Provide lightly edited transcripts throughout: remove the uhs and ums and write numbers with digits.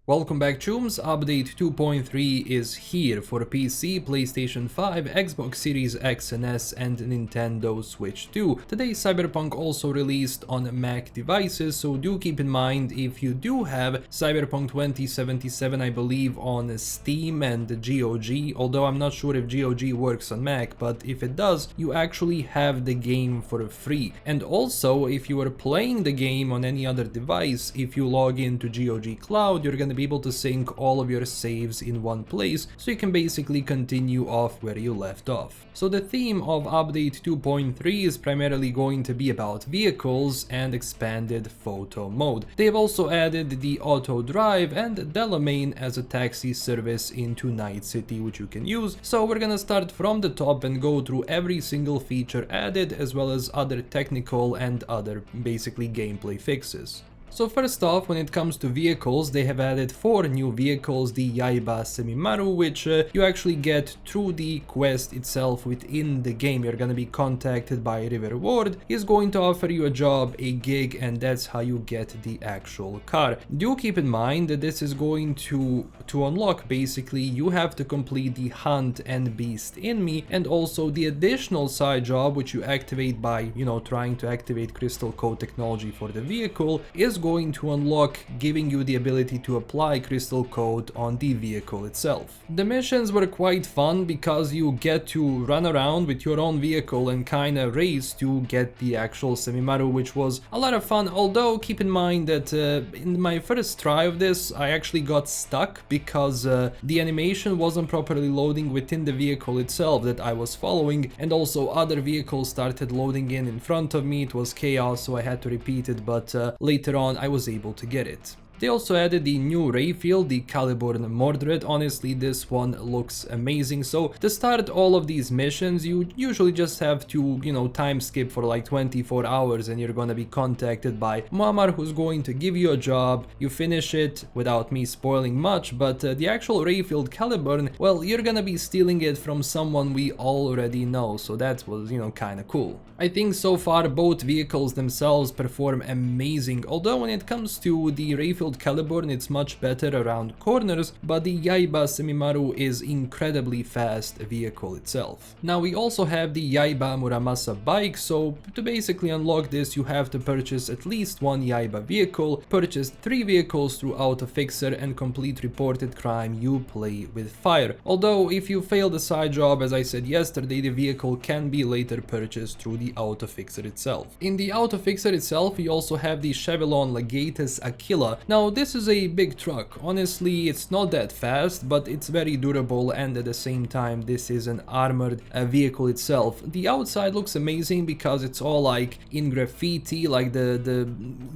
Welcome back, chooms. Update 2.3 is here for PC, PlayStation 5, Xbox Series X and S and Nintendo Switch 2. Today Cyberpunk also released on Mac devices, so do keep in mind if you do have Cyberpunk 2077, I believe, on Steam and GOG, although I'm not sure if GOG works on Mac, but if it does, you actually have the game for free. And also, if you are playing the game on any other device, if you log into GOG Cloud, you're gonna be able to sync all of your saves in one place, so you can basically continue off where you left off. So the theme of update 2.3 is primarily going to be about vehicles and expanded photo mode. They have also added the AutoDrive and Delamain as a taxi service into Night City, which you can use. So we're gonna start from the top and go through every single feature added, as well as other technical and other basically gameplay fixes. So first off, when it comes to vehicles, they have added 4 new vehicles, the Yaiba Semimaru, which you actually get through the quest itself within the game. You're gonna be contacted by River Ward, he's going to offer you a job, a gig, and that's how you get the actual car. Do keep in mind that this is going to unlock, basically, you have to complete the Hunt and Beast in Me, and also the additional side job, which you activate by, trying to activate Crystal Code technology for the vehicle, is going to unlock, giving you the ability to apply Crystal Code on the vehicle itself. The missions were quite fun because you get to run around with your own vehicle and kinda race to get the actual Semimaru, which was a lot of fun, although keep in mind that in my first try of this I actually got stuck because the animation wasn't properly loading within the vehicle itself that I was following, and also other vehicles started loading in front of me. It was chaos, so I had to repeat it, but later on I was able to get it. They also added the new Rayfield, the Caliburn Mordred. Honestly, this one looks amazing. So to start all of these missions, you usually just have to, time skip for like 24 hours and you're gonna be contacted by Muammar, who's going to give you a job. You finish it without me spoiling much, but the actual Rayfield Caliburn, well, you're gonna be stealing it from someone we already know, so that was, kinda cool. I think so far both vehicles themselves perform amazing, although when it comes to the Rayfield Caliburn, it's much better around corners, but the Yaiba Semimaru is incredibly fast vehicle itself. Now we also have the Yaiba Muramasa bike, so to basically unlock this you have to purchase at least one Yaiba vehicle, purchase 3 vehicles through AutoFixer, and complete reported crime you play with fire. Although if you fail the side job, as I said yesterday, the vehicle can be later purchased through the AutoFixer itself. In the AutoFixer itself we also have the Chevron Legatus Aquila. Now this is a big truck. Honestly, it's not that fast, but it's very durable, and at the same time this is an armored vehicle itself. The outside looks amazing because it's all like in graffiti, like the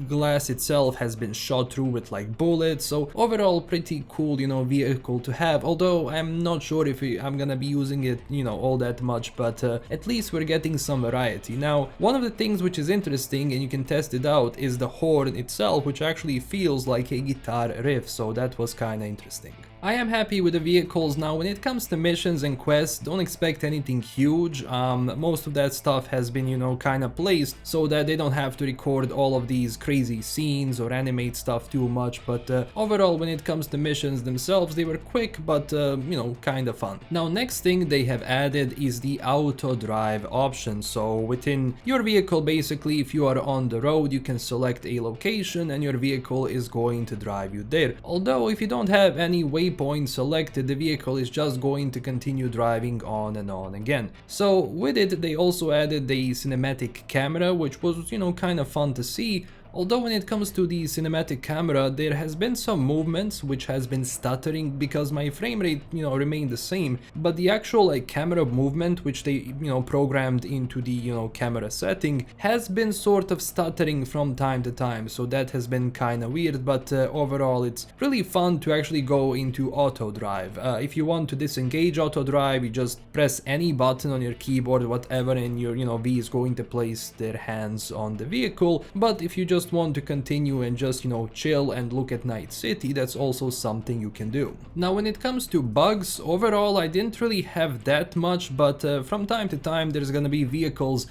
glass itself has been shot through with like bullets, so overall pretty cool, vehicle to have, although I'm not sure if I'm gonna be using it, all that much, but at least we're getting some variety. Now, one of the things which is interesting, and you can test it out, is the horn itself, which actually feels like a guitar riff, so that was kinda interesting. I am happy with the vehicles. Now when it comes to missions and quests, don't expect anything huge. Most of that stuff has been, kinda placed so that they don't have to record all of these crazy scenes or animate stuff too much, but overall when it comes to missions themselves, they were quick but kinda fun. Now next thing they have added is the AutoDrive option. So within your vehicle, basically, if you are on the road, you can select a location and your vehicle is going to drive you there. Although if you don't have any waypoint selected, the vehicle is just going to continue driving on and on again. So with it they also added the cinematic camera, which was kind of fun to see. Although when it comes to the cinematic camera, there has been some movements which has been stuttering because my frame rate, remained the same, but the actual camera movement which they, programmed into the, camera setting has been sort of stuttering from time to time, so that has been kind of weird, but overall it's really fun to actually go into AutoDrive. If you want to disengage AutoDrive, you just press any button on your keyboard, whatever, and your, V is going to place their hands on the vehicle, but if you just just want to continue and just, chill and look at Night City, that's also something you can do. Now, when it comes to bugs, overall I didn't really have that much, but from time to time there's gonna be vehicles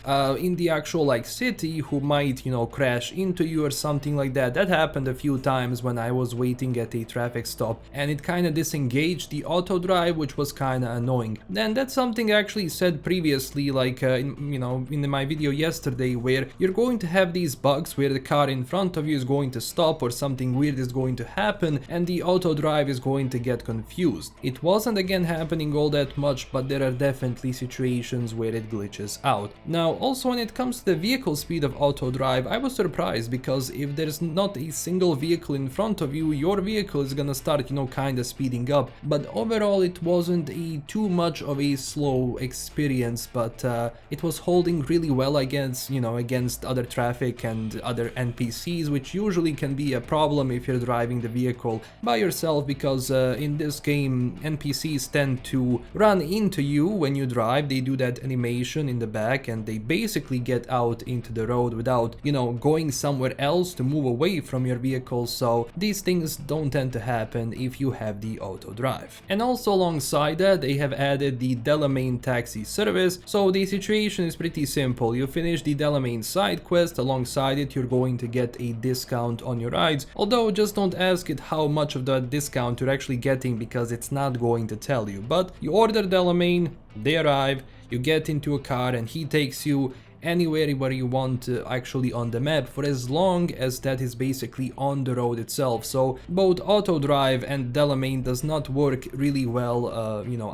in the actual like city who might, crash into you or something like that. That happened a few times when I was waiting at a traffic stop, and it kind of disengaged the AutoDrive, which was kind of annoying. Then that's something I actually said previously, like in my video yesterday, where you're going to have these bugs where the car in front of you is going to stop or something weird is going to happen and the AutoDrive is going to get confused. It wasn't again happening all that much, but there are definitely situations where it glitches out. Now, also when it comes to the vehicle speed of AutoDrive, I was surprised, because if there's not a single vehicle in front of you, your vehicle is gonna start, kinda speeding up. But overall it wasn't too much of a slow experience, but it was holding really well against, against other traffic and other NPCs, which usually can be a problem if you're driving the vehicle by yourself, because in this game NPCs tend to run into you when you drive. They do that animation in the back and they basically get out into the road without, going somewhere else to move away from your vehicle, so these things don't tend to happen if you have the AutoDrive. And also alongside that, they have added the Delamain taxi service. So the situation is pretty simple. You finish the Delamain side quest, alongside it you're going to get a discount on your rides, although just don't ask it how much of that discount you're actually getting, because it's not going to tell you. But you order Delamain, they arrive, you get into a car and he takes you anywhere where you want actually on the map, for as long as that is basically on the road itself. So both AutoDrive and Delamain does not work really well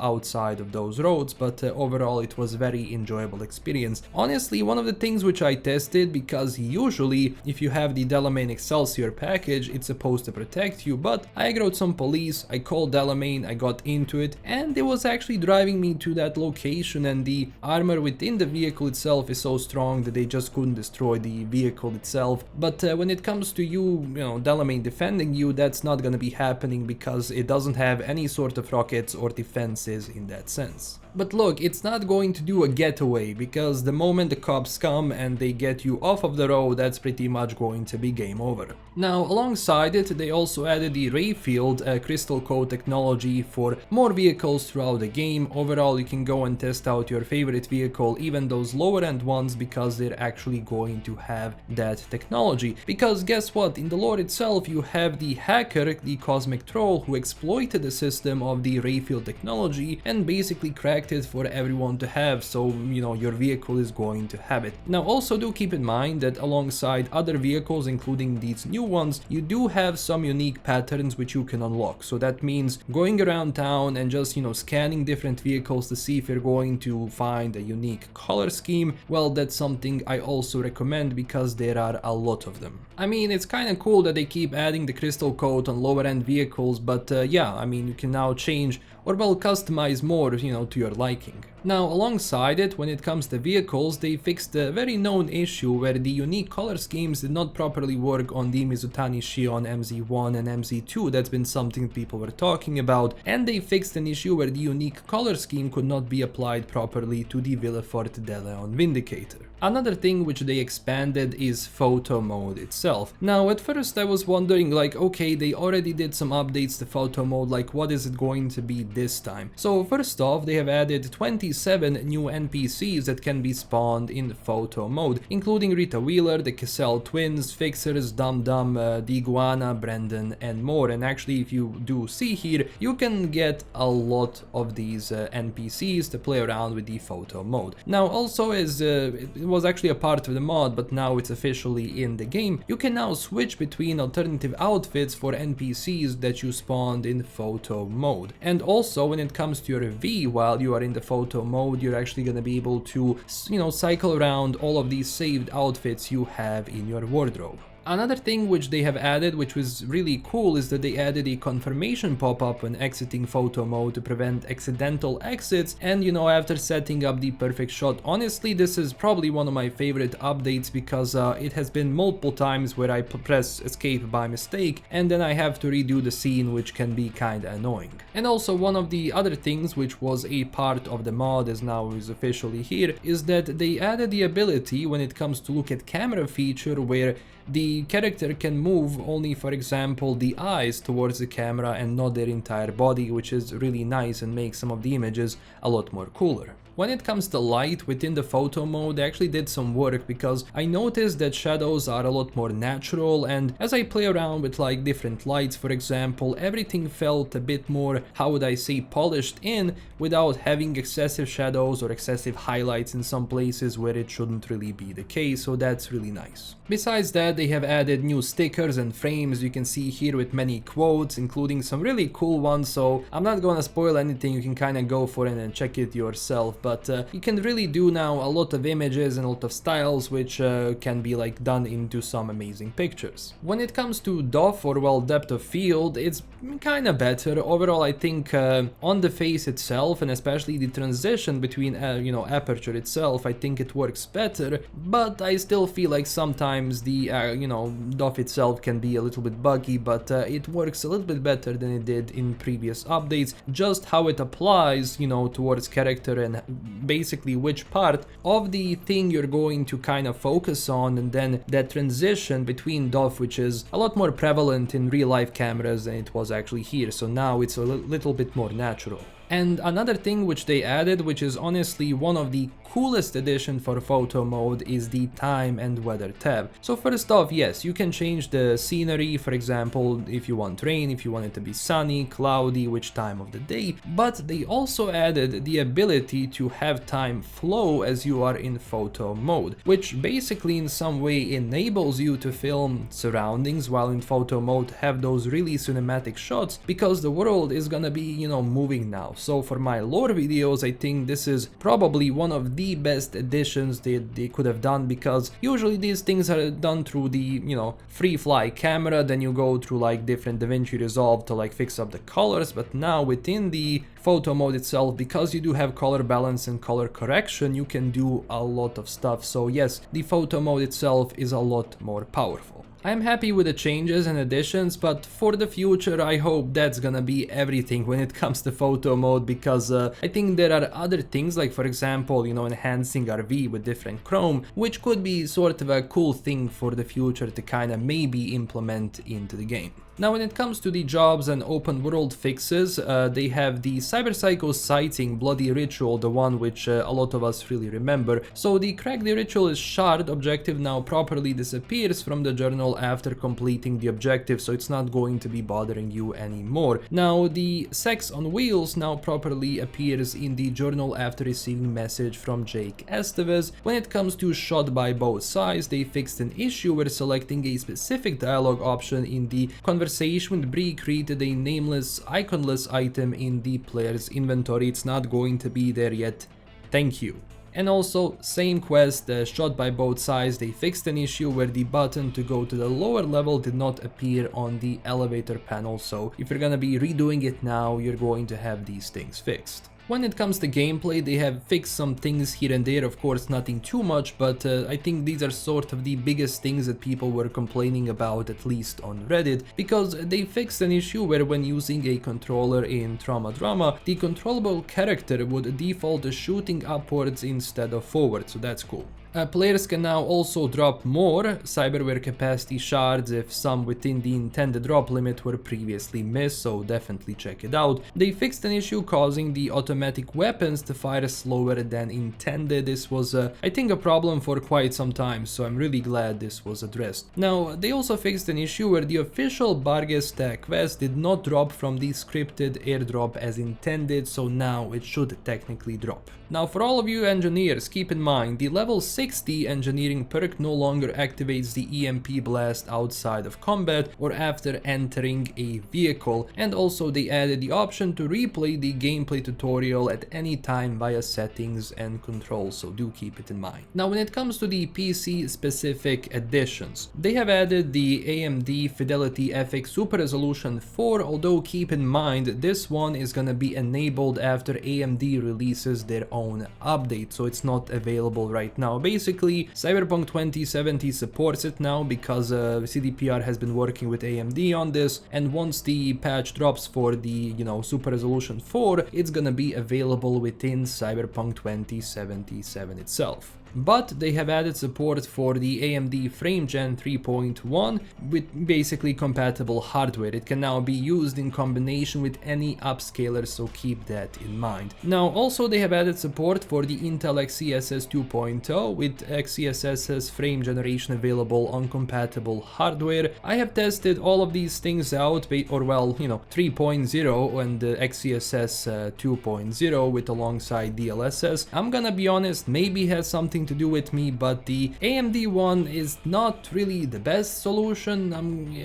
outside of those roads, but overall it was very enjoyable experience. Honestly, one of the things which I tested, because usually if you have the Delamain Excelsior package it's supposed to protect you, but I aggroed some police, I called Delamain, I got into it, and it was actually driving me to that location, and the armor within the vehicle itself is so strong that they just couldn't destroy the vehicle itself. But when it comes to Delamain defending you, that's not gonna be happening, because it doesn't have any sort of rockets or defenses in that sense. But look, it's not going to do a getaway, because the moment the cops come and they get you off of the road, that's pretty much going to be game over. Now, alongside it, they also added the Rayfield crystal code technology for more vehicles throughout the game. Overall, you can go and test out your favorite vehicle, even those lower end ones, because they're actually going to have that technology. Because guess what, in the lore itself you have the hacker, the Cosmic Troll, who exploited the system of the Rayfield technology and basically cracked it for everyone to have, so your vehicle is going to have it. Now also do keep in mind that alongside other vehicles, including these new ones, you do have some unique patterns which you can unlock. So that means going around town and just scanning different vehicles to see if you're going to find a unique color scheme. Well, that's something I also recommend, because there are a lot of them. I mean, it's kind of cool that they keep adding the crystal coat on lower end vehicles, but yeah, I mean, you can now change or well customize more, to your liking. Now, alongside it, when it comes to vehicles, they fixed a very known issue where the unique color schemes did not properly work on the Mizutani Shion MZ1 and MZ2. That's been something people were talking about, and they fixed an issue where the unique color scheme could not be applied properly to the Villefort de Leon Vindicator. Another thing which they expanded is photo mode itself. Now, at first I was wondering, like, okay, they already did some updates to photo mode, like what is it going to be this time? So first off, they have added 27 new NPCs that can be spawned in photo mode, including Rita Wheeler, the Cassell twins, Fixers, Dum Dum, the Iguana, Brendan, and more. And actually, if you do see here, you can get a lot of these NPCs to play around with the photo mode. Now, also, as it was actually a part of the mod, but now it's officially in the game, you can now switch between alternative outfits for NPCs that you spawned in photo mode. And also, when it comes to your V, while you are in the photo mode, you're actually going to be able to, cycle around all of these saved outfits you have in your wardrobe. Another thing which they have added, which was really cool, is that they added a confirmation pop-up when exiting photo mode to prevent accidental exits, and after setting up the perfect shot. Honestly, this is probably one of my favorite updates, because it has been multiple times where I press escape by mistake and then I have to redo the scene, which can be kinda annoying. And also, one of the other things which was a part of the mod, as now is officially here, is that they added the ability when it comes to look at camera feature, where the the character can move only, for example, the eyes towards the camera and not their entire body, which is really nice and makes some of the images a lot more cooler. When it comes to light within the photo mode, I actually did some work because I noticed that shadows are a lot more natural, and as I play around with like different lights, for example, everything felt a bit more, how would I say, polished in without having excessive shadows or excessive highlights in some places where it shouldn't really be the case, so that's really nice. Besides that, they have added new stickers and frames you can see here with many quotes, including some really cool ones, so I'm not gonna spoil anything, you can kinda go for it and check it yourself. But you can really do now a lot of images and a lot of styles which can be like done into some amazing pictures. When it comes to DOF, or well, depth of field, it's kind of better. Overall, I think on the face itself, and especially the transition between you know, aperture itself, I think it works better, but I still feel like sometimes the you know, DOF itself can be a little bit buggy, but it works a little bit better than it did in previous updates. Just how it applies, you know, towards character and basically which part of the thing you're going to kind of focus on, and then that transition between DOF, which is a lot more prevalent in real life cameras than it was actually here, so now it's a little bit more natural. And another thing which they added, which is honestly one of the coolest addition for photo mode, is the time and weather tab. So first off, yes, you can change the scenery, for example, if you want rain, if you want it to be sunny, cloudy, which time of the day, but they also added the ability to have time flow as you are in photo mode, which basically in some way enables you to film surroundings while in photo mode, have those really cinematic shots, because the world is gonna be, you know, moving now. So for my lore videos, I think this is probably one of the best additions they could have done, because usually these things are done through the, you know, free fly camera, then you go through like different DaVinci Resolve to like fix up the colors, but now within the photo mode itself, because you do have color balance and color correction, you can do a lot of stuff. So yes, the photo mode itself is a lot more powerful. I'm happy with the changes and additions, but for the future I hope that's gonna be everything when it comes to photo mode, because I think there are other things, like for example, you know, enhancing RV with different chrome, which could be sort of a cool thing for the future to kind of maybe implement into the game. Now when it comes to the jobs and open world fixes, they have the Cyberpsycho sighting bloody ritual, the one which a lot of us really remember. So the crack the ritual is shard objective now properly disappears from the journal after completing the objective, so it's not going to be bothering you anymore. Now the sex on wheels now properly appears in the journal after receiving message from Jake Estevez. When it comes to shot by both sides, they fixed an issue where selecting a specific dialogue option in the conversation with Bree created a nameless, iconless item in the player's inventory. It's not going to be there yet. Thank you. And also, same quest, shot by both sides, they fixed an issue where the button to go to the lower level did not appear on the elevator panel, so if you're gonna be redoing it now, you're going to have these things fixed. When it comes to gameplay, they have fixed some things here and there, of course nothing too much, but I think these are sort of the biggest things that people were complaining about, at least on Reddit, because they fixed an issue where when using a controller in Trauma Drama, the controllable character would default to shooting upwards instead of forward, so that's cool. Players can now also drop more cyberware capacity shards if some within the intended drop limit were previously missed, so definitely check it out. They fixed an issue causing the automatic weapons to fire slower than intended. This was, I think, a problem for quite some time, so I'm really glad this was addressed. Now, they also fixed an issue where the official Bargest quest did not drop from the scripted airdrop as intended, so now it should technically drop. Now, for all of you engineers, keep in mind, the level 60 engineering perk no longer activates the EMP blast outside of combat or after entering a vehicle, and also they added the option to replay the gameplay tutorial at any time via settings and controls, so do keep it in mind. Now, when it comes to the PC specific additions, they have added the AMD Fidelity FX Super Resolution 4, although keep in mind this one is gonna be enabled after AMD releases their own update, so it's not available right now. Basically, Cyberpunk 2070 supports it now because CDPR has been working with AMD on this, and once the patch drops for the, you know, Super Resolution 4, it's gonna be available within Cyberpunk 2077 itself. But they have added support for the AMD Frame Gen 3.1 with basically compatible hardware. It can now be used in combination with any upscaler, so keep that in mind. Now also they have added support for the Intel XESS 2.0 with XESS's frame generation available on compatible hardware. I have tested all of these things out, or well, you know, 3.0 and the XESS 2.0 with alongside DLSS. I'm gonna be honest, maybe has something to do with me, but the AMD one is not really the best solution.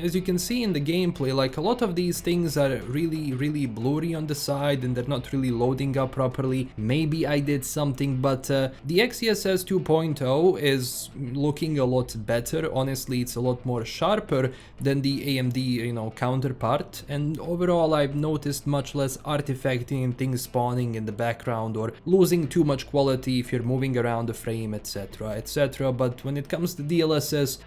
As you can see in the gameplay, like a lot of these things are really blurry on the side and they're not really loading up properly. Maybe I did something, but the XESS 2.0 is looking a lot better. Honestly, it's a lot more sharper than the AMD, you know, counterpart, and overall I've noticed much less artifacting and things spawning in the background or losing too much quality if you're moving around the frame, etc, etc. But when it comes to DLSS,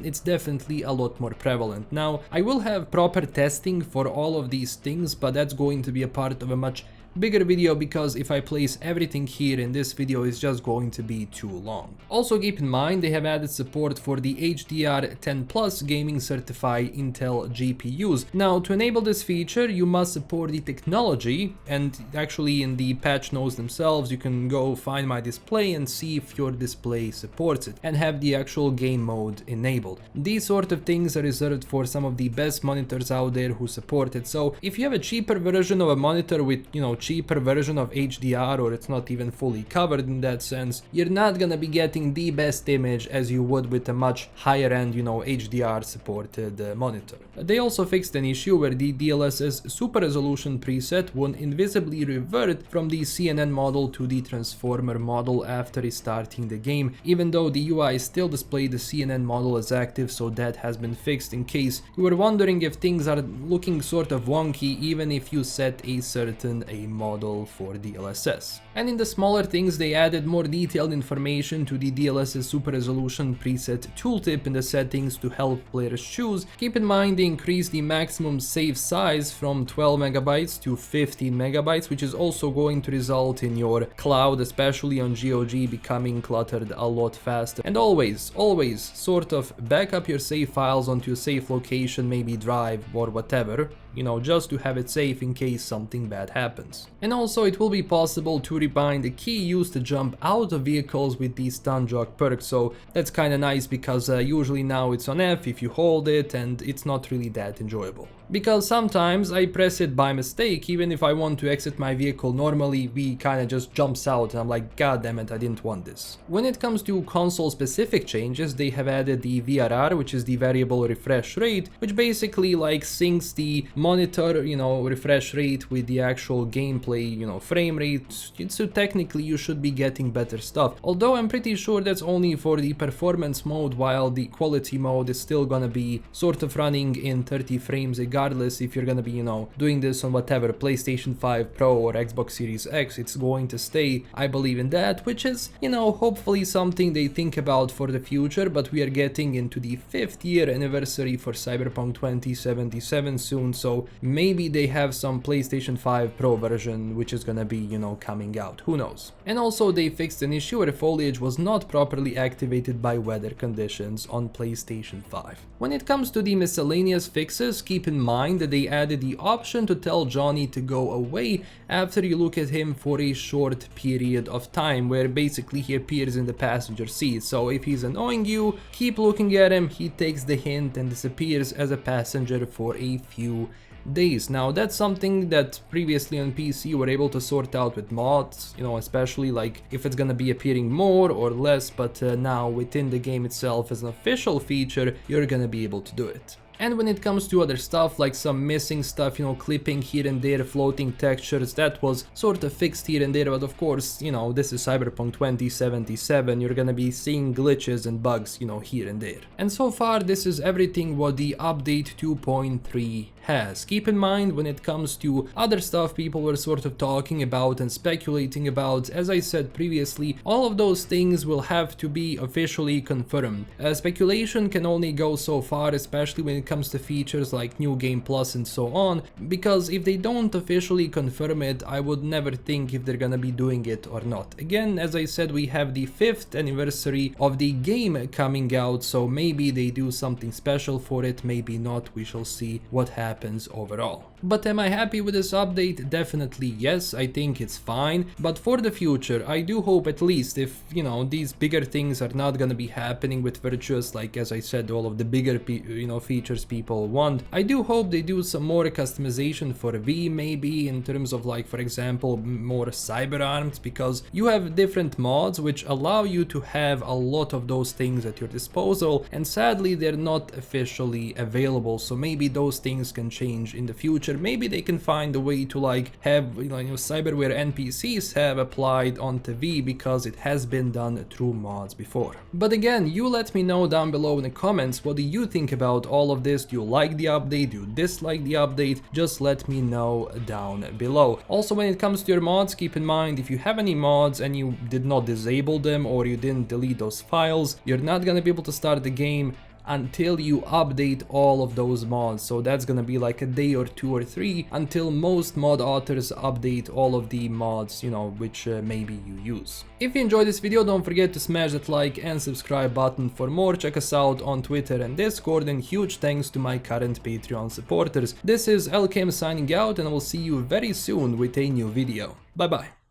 it's definitely a lot more prevalent. Now I will have proper testing for all of these things, but that's going to be a part of a much bigger video, because if I place everything here in this video, it's just going to be too long. Also keep in mind they have added support for the HDR10 Plus gaming certified Intel GPUs. Now to enable this feature you must support the technology, and actually in the patch notes themselves you can go find my display and see if your display supports it and have the actual game mode enabled. These sort of things are reserved for some of the best monitors out there who support it, so if you have a cheaper version of a monitor with, you know, cheaper version of HDR, or it's not even fully covered in that sense, you're not gonna be getting the best image as you would with a much higher end, you know, HDR supported monitor. They also fixed an issue where the DLSS super resolution preset won't invisibly revert from the CNN model to the transformer model after restarting the game, even though the UI still displayed the CNN model as active, so that has been fixed in case you were wondering if things are looking sort of wonky even if you set a certain model for DLSS. And in the smaller things they added more detailed information to the DLSS super resolution preset tooltip in the settings to help players choose. Keep in mind they increased the maximum save size from 12 megabytes to 15 megabytes, which is also going to result in your cloud, especially on GOG, becoming cluttered a lot faster. And always sort of back up your save files onto a safe location, maybe Drive or whatever, you know, just to have it safe in case something bad happens. And also it will be possible to rebind the key used to jump out of vehicles with the stun jog perk, so that's kinda nice because usually now it's on F if you hold it and it's not really that enjoyable. Because sometimes I press it by mistake, even if I want to exit my vehicle normally, we kinda just jumps out and I'm like, god damn it, I didn't want this. When it comes to console specific changes, they have added the VRR, which is the variable refresh rate, which basically like syncs the monitor, you know, refresh rate with the actual gameplay, you know, frame rate, so technically you should be getting better stuff. Although I'm pretty sure that's only for the performance mode, while the quality mode is still gonna be sort of running in 30 frames regardless if you're gonna be, you know, doing this on whatever PlayStation 5 Pro or Xbox Series X, it's going to stay. I believe in that, which is, you know, hopefully something they think about for the future, but we are getting into the 5th year anniversary for Cyberpunk 2077 soon, so maybe they have some PlayStation 5 Pro version which is gonna be, you know, coming out, who knows. And also they fixed an issue where foliage was not properly activated by weather conditions on PlayStation 5. When it comes to the miscellaneous fixes, keep in mind that they added the option to tell Johnny to go away after you look at him for a short period of time, where basically he appears in the passenger seat. So if he's annoying you, keep looking at him, he takes the hint and disappears as a passenger for a few days. Now that's something that previously on PC were able to sort out with mods, you know, especially like if it's gonna be appearing more or less, but now within the game itself as an official feature, you're gonna be able to do it. And when it comes to other stuff, like some missing stuff, you know, clipping here and there, floating textures, that was sort of fixed here and there, but of course, you know, this is Cyberpunk 2077, you're gonna be seeing glitches and bugs, you know, here and there. And so far, this is everything what the update 2.3 has. Keep in mind, when it comes to other stuff people were sort of talking about and speculating about, as I said previously, all of those things will have to be officially confirmed. Speculation can only go so far, especially when it comes to features like New Game Plus and so on, because if they don't officially confirm it, I would never think if they're gonna be doing it or not. Again, as I said, we have the 5th anniversary of the game coming out, so maybe they do something special for it, maybe not, we shall see what happens overall. But am I happy with this update? Definitely yes, I think it's fine, but for the future I do hope, at least if, you know, these bigger things are not gonna be happening with Virtuous, like as I said, all of the bigger features people want, I do hope they do some more customization for V, maybe in terms of, like, for example, more cyber arms, because you have different mods which allow you to have a lot of those things at your disposal, and sadly they're not officially available, so maybe those things can change in the future. Maybe they can find a way to, like, have, you know, cyberware NPCs have applied onto V, because it has been done through mods before. But again, you let me know down below in the comments, what do you think about all of this? Do you like the update? Do you dislike the update? Just let me know down below. Also, when it comes to your mods, keep in mind, if you have any mods and you did not disable them or you didn't delete those files, you're not gonna be able to start the game until you update all of those mods. So that's gonna be like a day or 2 or 3 until most mod authors update all of the mods, you know, which maybe you use. If you enjoyed this video, don't forget to smash that like and subscribe button for more. Check us out on Twitter and Discord, and huge thanks to my current Patreon supporters. This is LKM signing out, and I will see you very soon with a new video. Bye bye.